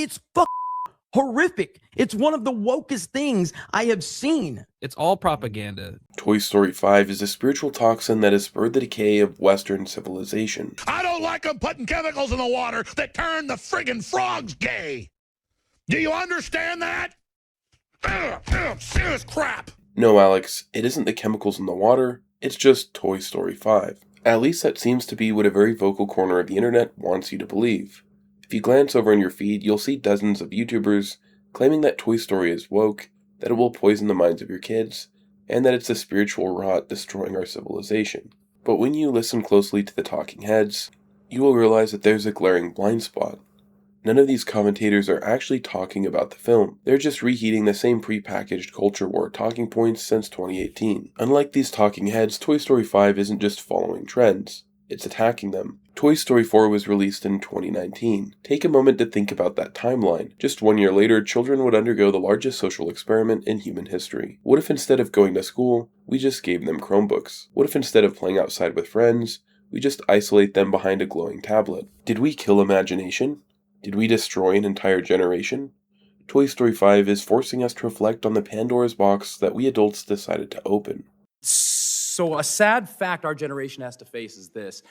It's horrific. It's one of the wokest things I have seen. It's all propaganda. Toy Story 5 is a spiritual toxin that has spurred the decay of Western civilization. I don't like them putting chemicals in the water that turn the friggin' frogs gay. Do you understand that? Serious crap. No, Alex, it isn't the chemicals in the water, it's just Toy Story 5. At least that seems to be what a very vocal corner of the internet wants you to believe. If you glance over in your feed, you'll see dozens of YouTubers claiming that Toy Story is woke, that it will poison the minds of your kids, and that it's a spiritual rot destroying our civilization. But when you listen closely to the talking heads, you will realize that there's a glaring blind spot. None of these commentators are actually talking about the film. They're just reheating the same prepackaged culture war talking points since 2018. Unlike these talking heads, Toy Story 5 isn't just following trends, it's attacking them. Toy Story 4 was released in 2019. Take a moment to think about that timeline. Just 1 year later, children would undergo the largest social experiment in human history. What if instead of going to school, we just gave them Chromebooks? What if instead of playing outside with friends, we just isolate them behind a glowing tablet? Did we kill imagination? Did we destroy an entire generation? Toy Story 5 is forcing us to reflect on the Pandora's box that we adults decided to open. So a sad fact our generation has to face is this.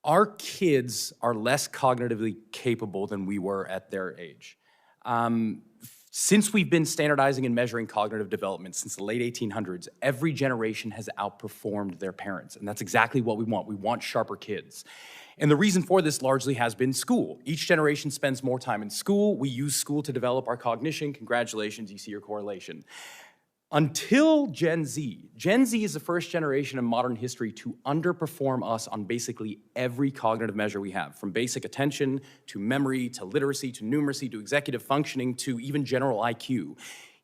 Our kids are less cognitively capable than we were at their age. Since we've been standardizing and measuring cognitive development since the late 1800s, every generation has outperformed their parents, and that's exactly what we want. We want sharper kids. And the reason for this largely has been school. Each generation spends more time in school. We use school to develop our cognition. Congratulations, you see your correlation. Until Gen Z. Gen Z is the first generation in modern history to underperform us on basically every cognitive measure we have, from basic attention, to memory, to literacy, to numeracy, to executive functioning, to even general IQ,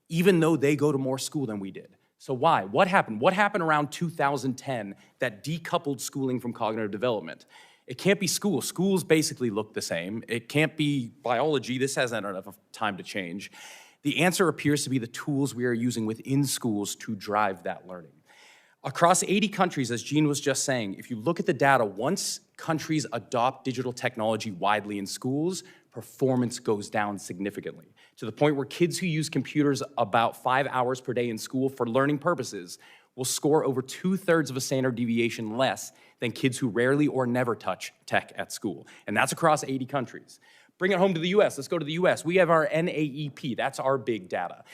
even though they go to more school than we did. So why? What happened? What happened around 2010 that decoupled schooling from cognitive development? It can't be school. Schools basically look the same. It can't be biology. This hasn't had enough time to change. The answer appears to be the tools we are using within schools to drive that learning. Across 80 countries, as Gene was just saying, if you look at the data, once countries adopt digital technology widely in schools, performance goes down significantly, to the point where kids who use computers about 5 hours per day in school for learning purposes will score over 2/3 of a standard deviation less than kids who rarely or never touch tech at school. And that's across 80 countries. Bring it home to the US. Let's go to the US. We have our NAEP. That's our big data.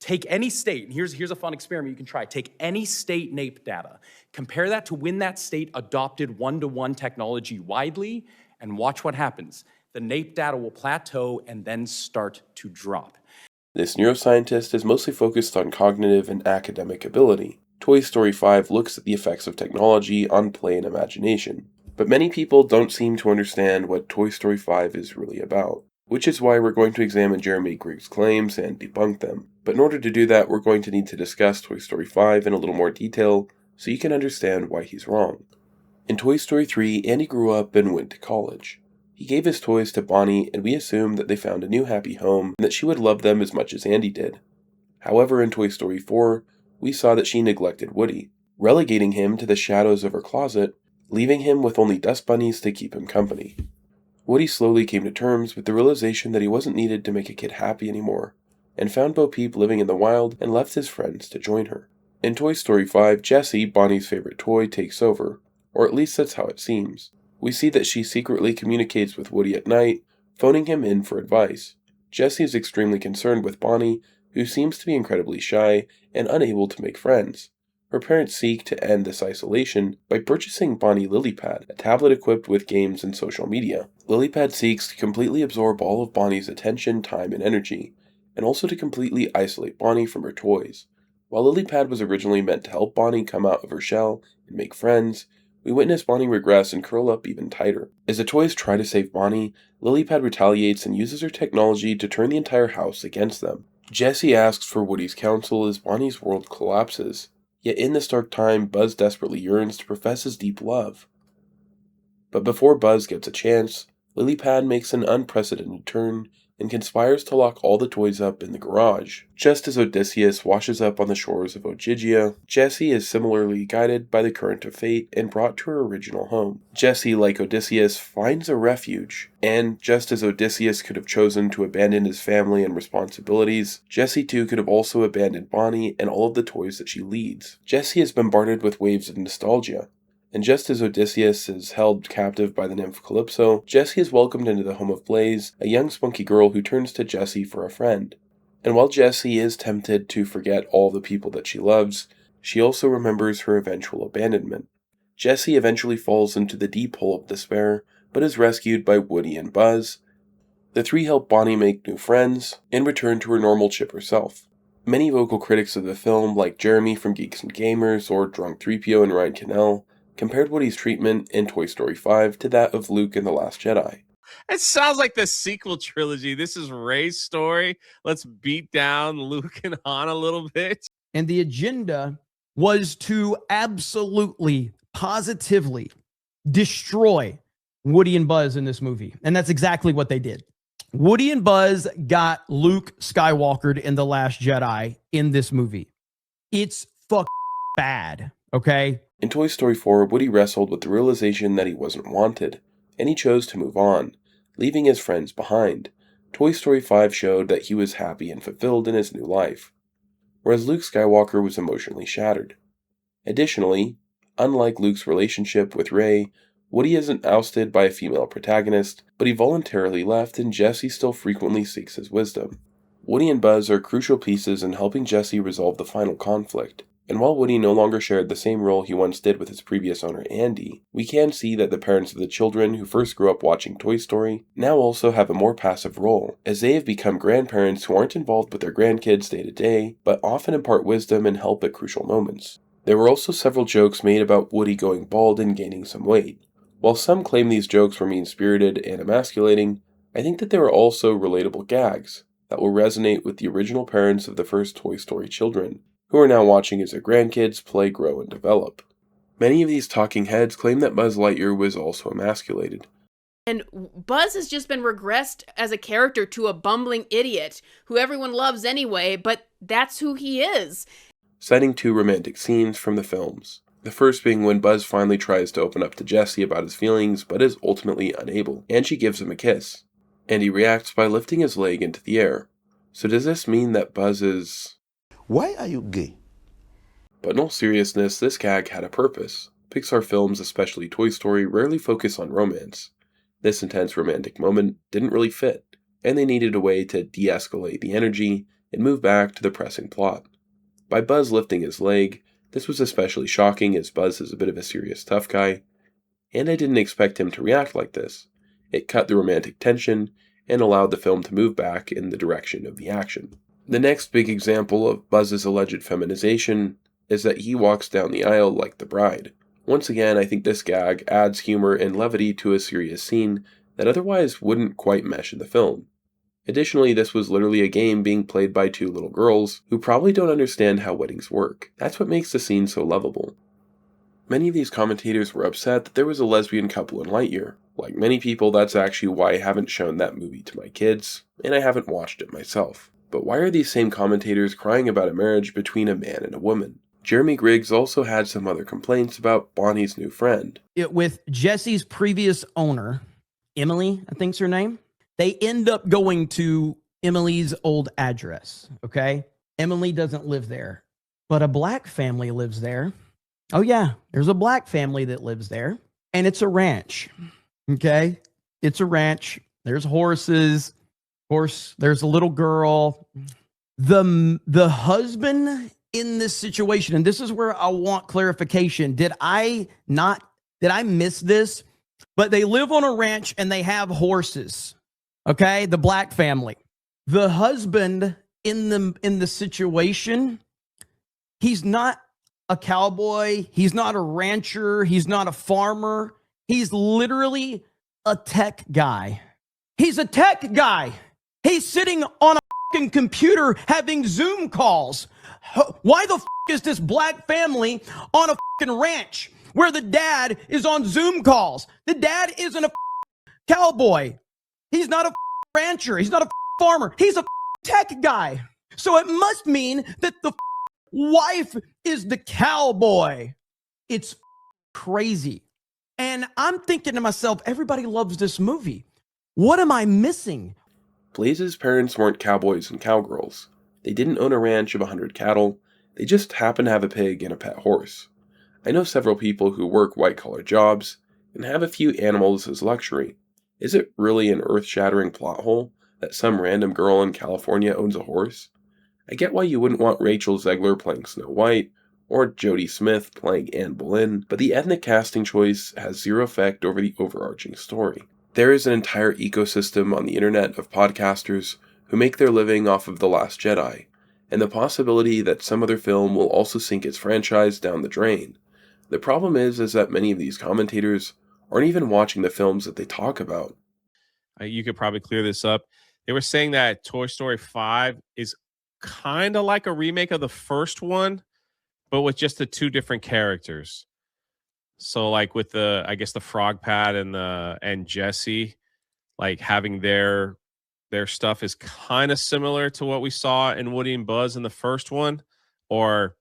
Take any state, and here's a fun experiment you can try. Take any state NAEP data, compare that to when that state adopted one-to-one technology widely, and watch what happens. The NAEP data will plateau and then start to drop. This neuroscientist is mostly focused on cognitive and academic ability. Toy Story 5 looks at the effects of technology on play and imagination. But many people don't seem to understand what Toy Story 5 is really about, which is why we're going to examine Jeremy Grift's claims and debunk them. But in order to do that, we're going to need to discuss Toy Story 5 in a little more detail so you can understand why he's wrong. In Toy Story 3, Andy grew up and went to college. He gave his toys to Bonnie, and we assumed that they found a new happy home and that she would love them as much as Andy did. However, in Toy Story 4, we saw that she neglected Woody, relegating him to the shadows of her closet, leaving him with only dust bunnies to keep him company. Woody slowly came to terms with the realization that he wasn't needed to make a kid happy anymore, and found Bo Peep living in the wild and left his friends to join her. In Toy Story 5, Jessie, Bonnie's favorite toy, takes over, or at least that's how it seems. We see that she secretly communicates with Woody at night, phoning him in for advice. Jessie is extremely concerned with Bonnie, who seems to be incredibly shy and unable to make friends. Her parents seek to end this isolation by purchasing Bonnie LilyPad, a tablet equipped with games and social media. LilyPad seeks to completely absorb all of Bonnie's attention, time, and energy, and also to completely isolate Bonnie from her toys. While LilyPad was originally meant to help Bonnie come out of her shell and make friends, we witness Bonnie regress and curl up even tighter. As the toys try to save Bonnie, LilyPad retaliates and uses her technology to turn the entire house against them. Jessie asks for Woody's counsel as Bonnie's world collapses. Yet in this dark time, Buzz desperately yearns to profess his deep love. But before Buzz gets a chance, LilyPad makes an unprecedented turn and conspires to lock all the toys up in the garage. Just as Odysseus washes up on the shores of Ogygia, Jessie is similarly guided by the current of fate and brought to her original home. Jessie, like Odysseus, finds a refuge, and just as Odysseus could have chosen to abandon his family and responsibilities, Jessie too could have also abandoned Bonnie and all of the toys that she leads. Jessie is bombarded with waves of nostalgia. And just as Odysseus is held captive by the nymph Calypso, Jessie is welcomed into the home of Blaze, a young spunky girl who turns to Jessie for a friend. And while Jessie is tempted to forget all the people that she loves, she also remembers her eventual abandonment. Jessie eventually falls into the deep hole of despair, but is rescued by Woody and Buzz. The three help Bonnie make new friends, and return to her normal chipper self. Many vocal critics of the film, like Jeremy from Geeks and Gamers or Drunk 3PO and Ryan Cannell, compared Woody's treatment in Toy Story 5 to that of Luke in The Last Jedi. It sounds like the sequel trilogy. This is Rey's story. Let's beat down Luke and Han a little bit. And the agenda was to absolutely, positively destroy Woody and Buzz in this movie. And that's exactly what they did. Woody and Buzz got Luke Skywalkered in The Last Jedi in this movie. It's bad, okay? In Toy Story 4, Woody wrestled with the realization that he wasn't wanted, and he chose to move on, leaving his friends behind. Toy Story 5 showed that he was happy and fulfilled in his new life, whereas Luke Skywalker was emotionally shattered. Additionally, unlike Luke's relationship with Rey, Woody isn't ousted by a female protagonist, but he voluntarily left and Jessie still frequently seeks his wisdom. Woody and Buzz are crucial pieces in helping Jessie resolve the final conflict. And while Woody no longer shared the same role he once did with his previous owner Andy, we can see that the parents of the children who first grew up watching Toy Story now also have a more passive role, as they have become grandparents who aren't involved with their grandkids day to day, but often impart wisdom and help at crucial moments. There were also several jokes made about Woody going bald and gaining some weight. While some claim these jokes were mean-spirited and emasculating, I think that they were also relatable gags that will resonate with the original parents of the first Toy Story children, who are now watching as their grandkids play, grow, and develop. Many of these talking heads claim that Buzz Lightyear was also emasculated. And Buzz has just been regressed as a character to a bumbling idiot who everyone loves anyway, but that's who he is. Citing two romantic scenes from the films. The first being when Buzz finally tries to open up to Jessie about his feelings, but is ultimately unable, and she gives him a kiss. And he reacts by lifting his leg into the air. So does this mean that Buzz is... Why are you gay? But in all seriousness, this gag had a purpose. Pixar films, especially Toy Story, rarely focus on romance. This intense romantic moment didn't really fit, and they needed a way to de-escalate the energy and move back to the pressing plot. By Buzz lifting his leg, this was especially shocking as Buzz is a bit of a serious tough guy, and I didn't expect him to react like this. It cut the romantic tension and allowed the film to move back in the direction of the action. The next big example of Buzz's alleged feminization is that he walks down the aisle like the bride. Once again, I think this gag adds humor and levity to a serious scene that otherwise wouldn't quite mesh in the film. Additionally, this was literally a game being played by two little girls who probably don't understand how weddings work. That's what makes the scene so lovable. Many of these commentators were upset that there was a lesbian couple in Lightyear. Like many people, that's actually why I haven't shown that movie to my kids, and I haven't watched it myself. But why are these same commentators crying about a marriage between a man and a woman? Jeremy Griggs also had some other complaints about Bonnie's new friend. With Jessie's previous owner, Emily, I think's her name, they end up going to Emily's old address, okay? Emily doesn't live there, but a black family lives there. Oh yeah, there's a black family that lives there, and it's a ranch, okay? It's a ranch. There's horses. Of course, there's a little girl. The husband in this situation, and this is where I want clarification. Did I miss this? But they live on a ranch and they have horses. Okay, the black family. The husband in the situation, he's not a cowboy, he's not a rancher, he's not a farmer. He's literally a tech guy. He's a tech guy. He's sitting on a fucking computer having Zoom calls. Why the is this black family on a fucking ranch where the dad is on Zoom calls? The dad isn't a cowboy. He's not a rancher. He's not a farmer. He's a tech guy. So it must mean that the wife is the cowboy. It's crazy. And I'm thinking to myself, everybody loves this movie. What am I missing? Blaze's parents weren't cowboys and cowgirls. They didn't own a ranch of 100 cattle. They just happened to have a pig and a pet horse. I know several people who work white-collar jobs and have a few animals as luxury. Is it really an earth-shattering plot hole that some random girl in California owns a horse? I get why you wouldn't want Rachel Zegler playing Snow White, or Jodie Smith playing Anne Boleyn, but the ethnic casting choice has zero effect over the overarching story. There is an entire ecosystem on the internet of podcasters who make their living off of The Last Jedi, and the possibility that some other film will also sink its franchise down the drain. The problem is that many of these commentators aren't even watching the films that they talk about. You could probably clear this up. They were saying that Toy Story 5 is kind of like a remake of the first one, but with just the two different characters. So like with the, I guess the Frog Pad and Jessie, like having their stuff is kind of similar to what we saw in Woody and Buzz in the first one, or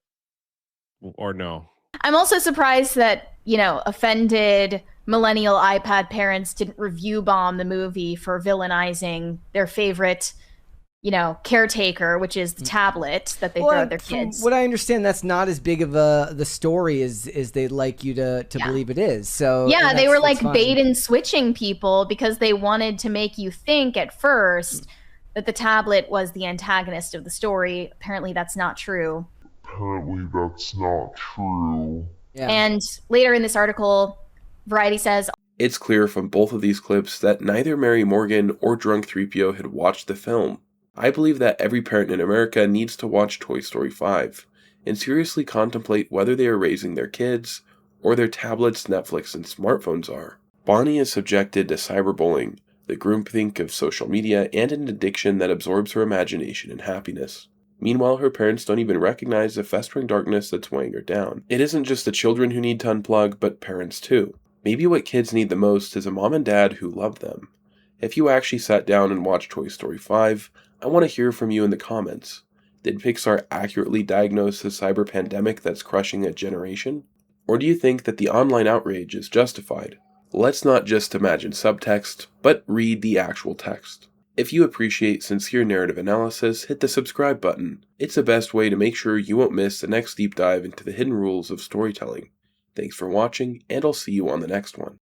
no. I'm also surprised that, offended millennial iPad parents didn't review bomb the movie for villainizing their favorite, caretaker, which is the tablet that they throw at their kids. From what I understand, that's not as big of the story as they'd like you to believe it is. So yeah, they were like bait and switching people because they wanted to make you think at first that the tablet was the antagonist of the story. Apparently that's not true. Yeah. And later in this article, Variety says, it's clear from both of these clips that neither Mary Morgan or Drunk 3PO had watched the film. I believe that every parent in America needs to watch Toy Story 5 and seriously contemplate whether they are raising their kids or their tablets, Netflix, and smartphones are. Bonnie is subjected to cyberbullying, the groupthink of social media, and an addiction that absorbs her imagination and happiness. Meanwhile, her parents don't even recognize the festering darkness that's weighing her down. It isn't just the children who need to unplug, but parents too. Maybe what kids need the most is a mom and dad who love them. If you actually sat down and watched Toy Story 5, I want to hear from you in the comments. Did Pixar accurately diagnose the cyber pandemic that's crushing a generation? Or do you think that the online outrage is justified? Let's not just imagine subtext, but read the actual text. If you appreciate sincere narrative analysis, hit the subscribe button. It's the best way to make sure you won't miss the next deep dive into the hidden rules of storytelling. Thanks for watching, and I'll see you on the next one.